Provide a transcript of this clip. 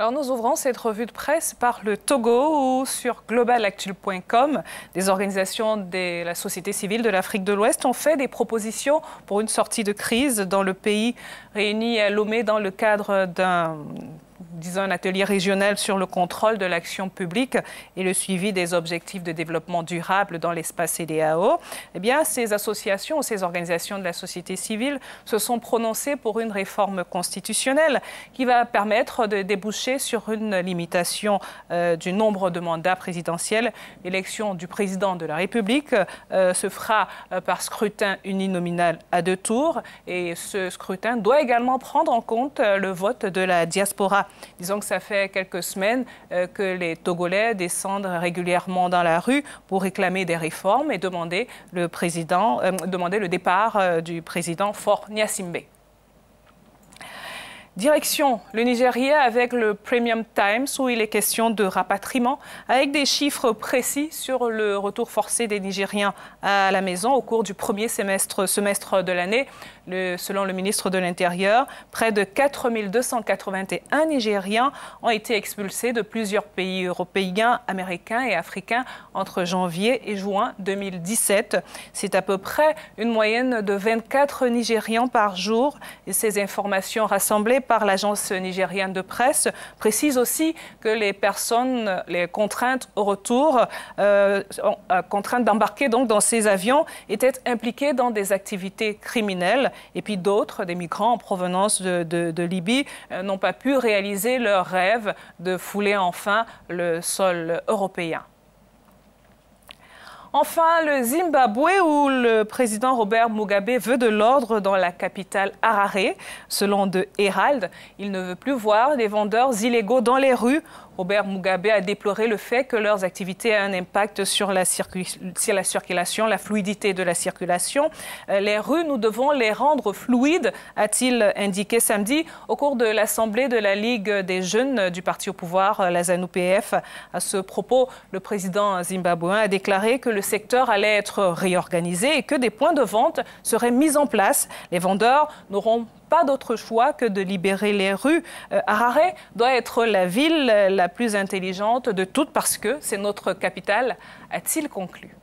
Alors nous ouvrons cette revue de presse par le Togo où sur globalactu.com, des organisations de la société civile de l'Afrique de l'Ouest ont fait des propositions pour une sortie de crise dans le pays, réunis à Lomé dans le cadre un atelier régional sur le contrôle de l'action publique et le suivi des objectifs de développement durable dans l'espace CEDEAO. Eh bien, ces associations ou ces organisations de la société civile se sont prononcées pour une réforme constitutionnelle qui va permettre de déboucher sur une limitation du nombre de mandats présidentiels. L'élection du président de la République se fera par scrutin uninominal à 2 tours et ce scrutin doit également prendre en compte le vote de la diaspora. Disons que ça fait quelques semaines que les Togolais descendent régulièrement dans la rue pour réclamer des réformes et demander le départ du président Faure Gnassingbé. Direction le Nigeria avec le Premium Times où il est question de rapatriement avec des chiffres précis sur le retour forcé des Nigériens à la maison au cours du premier semestre de l'année. Selon le ministre de l'Intérieur, près de 4 281 Nigériens ont été expulsés de plusieurs pays européens, américains et africains entre janvier et juin 2017. C'est à peu près une moyenne de 24 Nigérians par jour et ces informations rassemblées par l'agence nigériane de presse précise aussi que les contraintes au retour, contraintes d'embarquer donc dans ces avions, étaient impliquées dans des activités criminelles. Et puis d'autres, des migrants en provenance de Libye, n'ont pas pu réaliser leur rêve de fouler enfin le sol européen. Enfin, le Zimbabwe, où le président Robert Mugabe veut de l'ordre dans la capitale Harare. Selon The Herald, il ne veut plus voir des vendeurs illégaux dans les rues. Robert Mugabe a déploré le fait que leurs activités aient un impact sur la circulation, la fluidité de la circulation. Les rues, nous devons les rendre fluides, a-t-il indiqué samedi au cours de l'Assemblée de la Ligue des jeunes du parti au pouvoir, la ZANU-PF. À ce propos, le président zimbabwéen a déclaré que le secteur allait être réorganisé et que des points de vente seraient mis en place. Les vendeurs n'auront pas d'autre choix que de libérer les rues. Harare doit être la ville la plus intelligente de toutes parce que c'est notre capitale, a-t-il conclu.